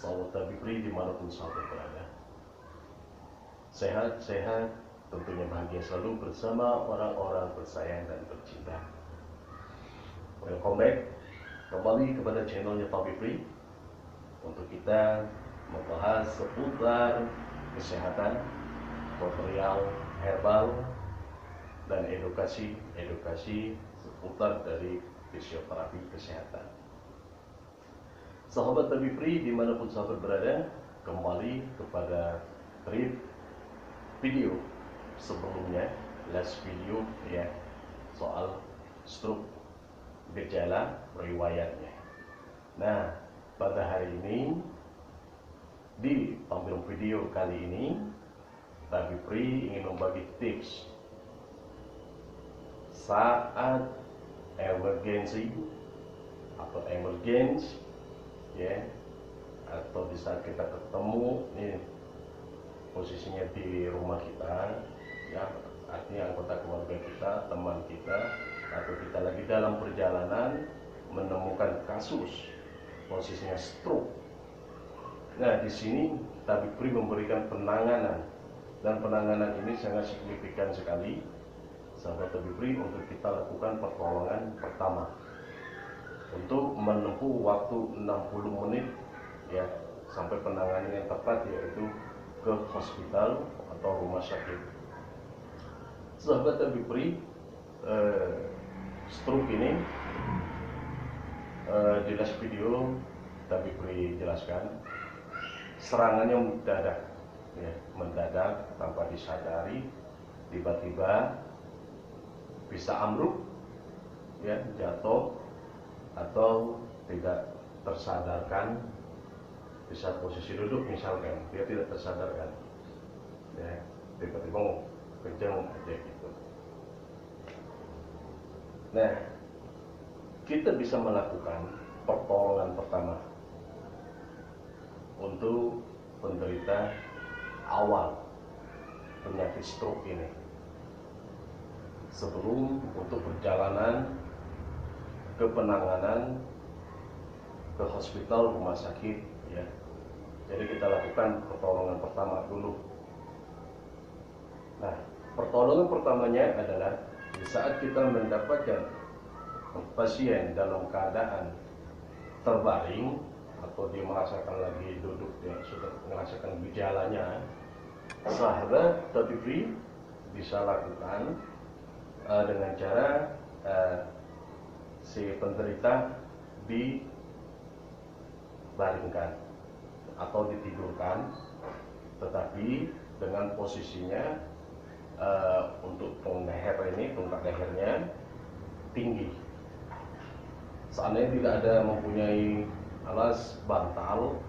sahabat Tabibri dimanapun sahabat berada. Sehat-sehat, tentunya bahagia selalu bersama orang-orang bersayang dan bercinta. Welcome back kembali kepada channelnya Tabibri untuk kita membahas seputar kesehatan, tutorial herbal, dan edukasi seputar dari fisioterapi kesehatan. Sahabat Tabibri dimanapun sahabat berada, kembali kepada video sebelumnya, last video ya, soal stroke, gejala riwayatnya. Nah, pada hari ini di tampilan video kali ini Tabibri ingin membagi tips saat emergency atau emergency ya, atau di saat kita ketemu nih posisinya di rumah kita ya, artinya anggota keluarga kita, teman kita, atau kita lagi dalam perjalanan menemukan kasus posisinya stroke. Nah, di sini Tabibri memberikan penanganan, dan penanganan ini sangat signifikan sekali sahabat Tabibri untuk kita lakukan pertolongan pertama untuk menempuh waktu 60 menit ya sampai penanganan yang tepat, yaitu ke hospital atau rumah sakit. Sahabat Tabibri, stroke ini di last video Tabibri jelaskan serangannya mendadak tanpa disadari, tiba-tiba bisa ambruk ya, jatuh atau tidak tersadarkan di saat posisi duduk, misalkan dia tidak tersadarkan ya, tiba-tiba kejang aja gitu. Nah, kita bisa melakukan pertolongan pertama untuk penderita awal penyakit stroke ini sebelum untuk perjalanan ke penanganan ke hospital, rumah sakit ya. Jadi kita lakukan pertolongan pertama dulu. Nah, pertolongan pertamanya adalah di saat kita mendapatkan pasien dalam keadaan terbaring atau dia merasakan lagi duduk, dia sudah merasakan gejalanya, sahabat Tabibri bisa lakukan dengan cara si penderita dibaringkan atau ditidurkan, tetapi dengan posisinya untuk tongkat lehernya tinggi. Seandainya tidak ada mempunyai alas bantal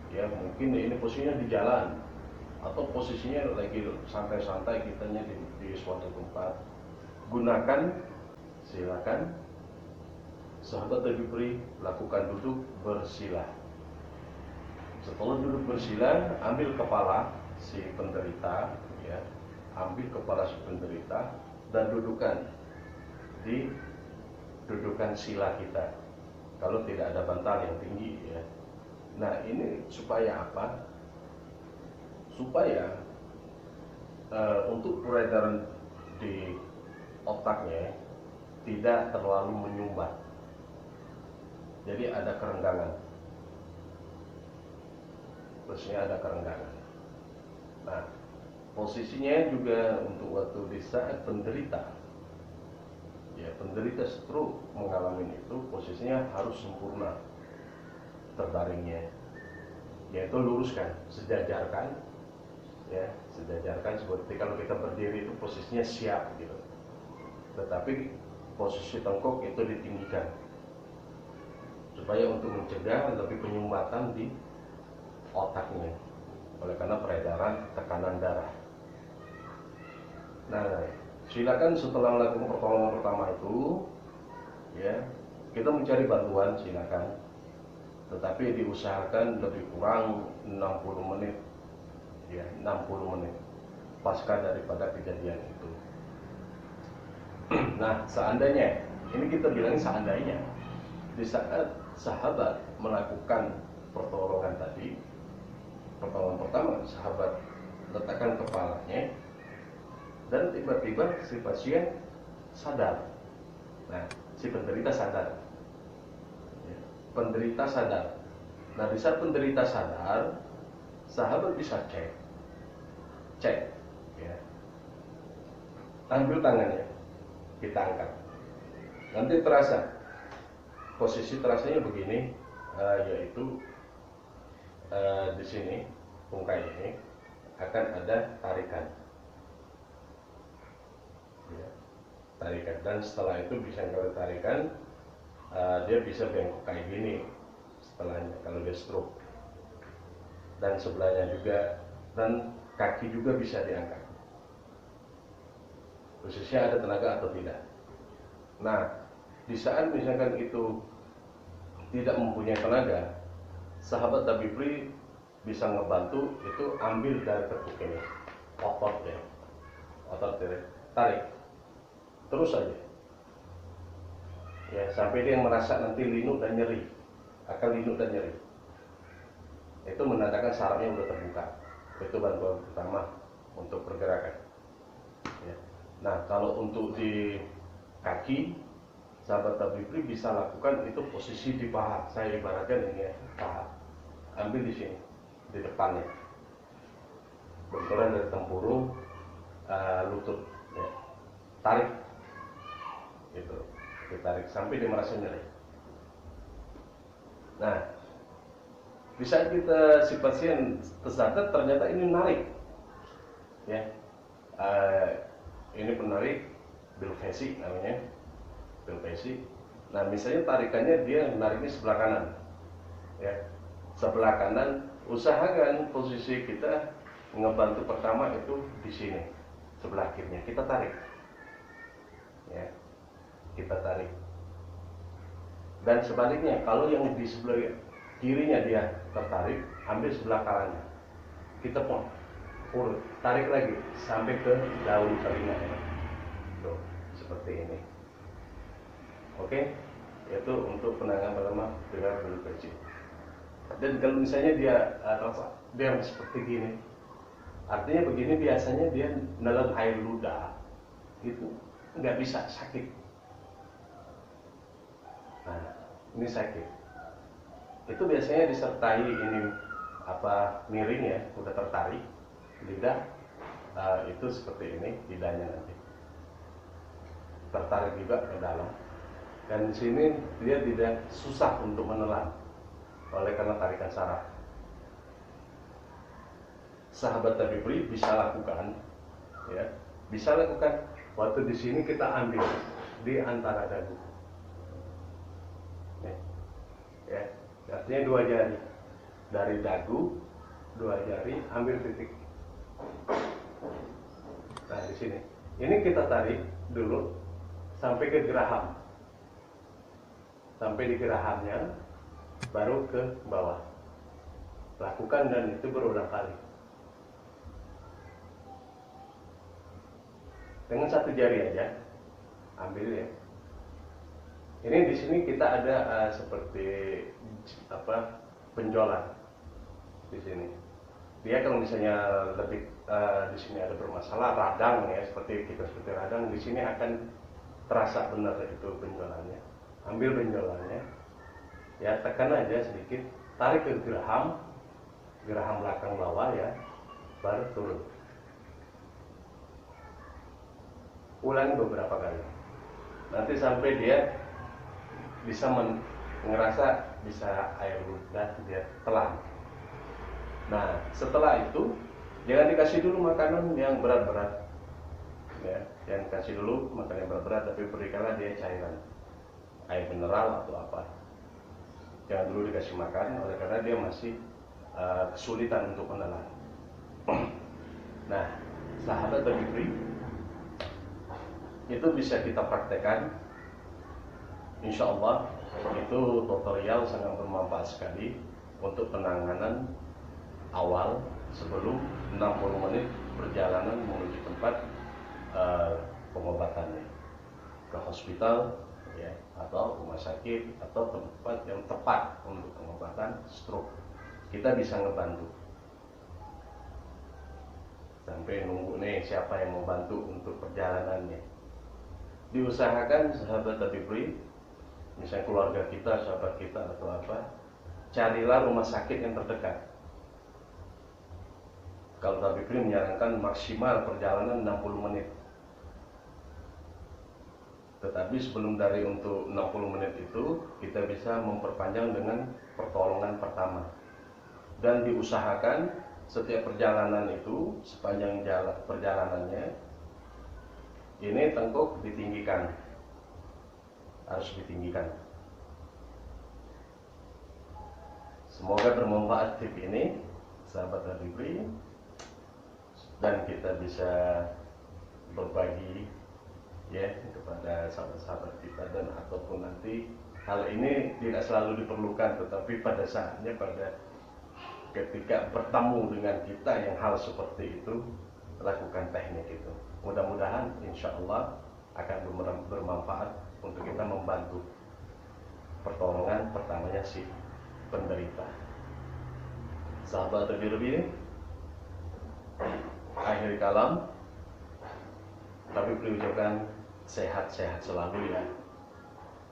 ya, mungkin ini posisinya di jalan atau posisinya lagi santai-santai kitanya di suatu tempat, silakan sahabat Tabibri lakukan duduk bersila. Setelah duduk bersila, ambil kepala si penderita ya, dan dudukan di dudukan sila kita kalau tidak ada bantal yang tinggi ya. Nah, ini supaya apa? Supaya untuk peredaran di otaknya tidak terlalu menyumbat. Jadi ada kerenggangan. Terusnya ada kerenggangan. Nah, posisinya juga untuk waktu di saat penderita stroke mengalami itu, posisinya harus sempurna terbaringnya, yaitu luruskan, sejajarkan seperti kalau kita berdiri itu posisinya siap gitu, tetapi posisi tengkuk itu ditinggikan supaya untuk mencegah lebih penyumbatan di otaknya oleh karena peredaran tekanan darah. Nah, silakan setelah melakukan pertolongan pertama itu ya, kita mencari bantuan silakan, tetapi diusahakan lebih kurang 60 menit ya, 60 menit pasca daripada kejadian itu. Nah, seandainya, ini kita bilang seandainya di saat sahabat melakukan pertolongan tadi, pertolongan pertama, sahabat letakkan kepalanya dan tiba-tiba si pasien sadar. Nah, si penderita sadar. Ya, penderita sadar. Nah, di saat penderita sadar, sahabat bisa cek, ya. Ambil tangannya, kita angkat. Nanti terasa, posisi terasanya begini, yaitu di sini tungkai ini akan ada tarikan. Ya, tarikan, dan setelah itu bisa kalau tarikan dia bisa bengkok kayak gini setelahnya kalau dia stroke, dan sebelahnya juga, dan kaki juga bisa diangkat khususnya ada tenaga atau tidak. Nah, di saat misalkan itu tidak mempunyai tenaga, sahabat tabibri bisa ngebantu itu ambil dari tekuk ini, otot ya, otot tarik terus saja ya sampai dia merasa nanti linu dan nyeri, akan linu dan nyeri. Itu menandakan sarafnya sudah terbuka. Itu bantuan pertama untuk pergerakan ya. Nah, kalau untuk di kaki, sahabat tabibri bisa lakukan itu posisi di paha. Saya ibaratkan ini ya, paha. Ambil di sini, di depannya, benturan dari tempurung, lutut ya. Tarik gitu, ditarik sampai dia merasa nyeri. Nah, di saat kita si pasien tersadar ternyata ini menarik ya, ini penarik bilfesi namanya, bilfesi. Nah, misalnya tarikannya dia menariknya sebelah kanan ya, sebelah kanan. Usahakan posisi kita ngebantu pertama itu di sini sebelah kirinya, kita tarik ya, kita tarik. Dan sebaliknya, kalau yang di sebelah kirinya dia tertarik, ambil sebelah kanannya, kita urut, tarik lagi sampai ke daun telinganya. Tuh, seperti ini. Oke, itu untuk penanganan pertama dengan bilfesi. Dan kalau misalnya dia seperti gini, artinya begini, biasanya dia dalam air ludah itu nggak bisa, sakit. Nah, ini sakit. Itu biasanya disertai ini miring ya, udah tertarik lidah, itu seperti ini lidahnya nanti tertarik juga ke dalam, dan di sini dia tidak susah untuk menelan oleh karena tarikan saraf. Sahabat tabibri bisa lakukan ya, bisa lakukan waktu di sini kita ambil di antara dagu ya, artinya 2 jari dari dagu, 2 jari ambil titik. Nah, di sini ini kita tarik dulu sampai ke geraham, sampai di gerahamnya baru ke bawah. Lakukan dan itu berulang kali dengan 1 jari aja, ambil ya. Ini di sini kita ada seperti penjualan di sini. Dia kalau misalnya lebih di sini ada bermasalah radang ya, seperti radang, di sini akan terasa benar itu benjolannya. Ambil benjolannya ya, tekan aja sedikit, tarik ke geraham belakang bawah ya, baru turun. Ulangi beberapa kali, nanti sampai dia bisa ngerasa bisa air ludah dia telan. Nah, setelah itu jangan dikasih dulu makanan yang berat-berat ya, jangan kasih dulu makanan yang berat-berat, tapi berikanlah dia cairan, air mineral atau apa. Jangan dulu dikasih makan oleh karena dia masih kesulitan untuk menelan. Nah, sahabat tabibri, itu bisa kita praktekkan. Insya Allah itu tutorial sangat bermanfaat sekali untuk penanganan awal sebelum 60 menit perjalanan menuju tempat pengobatannya, ke hospital ya, atau rumah sakit atau tempat yang tepat untuk pengobatan stroke. Kita bisa ngebantu sampai nunggu nih siapa yang mau bantu untuk perjalanannya. Diusahakan sahabat Tabibri, misalnya keluarga kita, sahabat kita atau apa, carilah rumah sakit yang terdekat. Kalau Tabibri menyarankan maksimal perjalanan 60 menit. Tetapi sebelum dari untuk 60 menit itu, kita bisa memperpanjang dengan pertolongan pertama. Dan diusahakan setiap perjalanan itu, sepanjang jalan perjalanannya, ini tengkuk ditinggikan. Harus ditinggikan. Semoga bermanfaat tip ini, sahabat Tabibri, dan kita bisa berbagi ya kepada sahabat-sahabat kita, dan ataupun nanti hal ini tidak selalu diperlukan, tetapi pada saatnya ketika bertemu dengan kita yang hal seperti itu, lakukan teknik itu. Mudah-mudahan insya Allah akan bermanfaat untuk kita membantu pertolongan pertamanya si penderita. Sahabat Tabibri, akhir kalam, tapi ucapkan sehat-sehat selalu ya.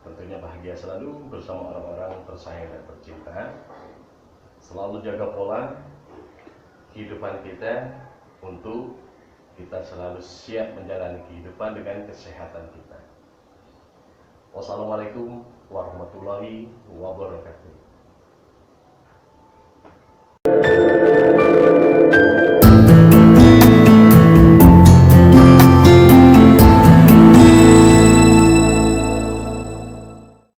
Tentunya bahagia selalu bersama orang-orang tersayang dan tercinta. Selalu jaga pola kehidupan kita untuk kita selalu siap menjalani kehidupan dengan kesehatan kita. Wassalamualaikum warahmatullahi wabarakatuh.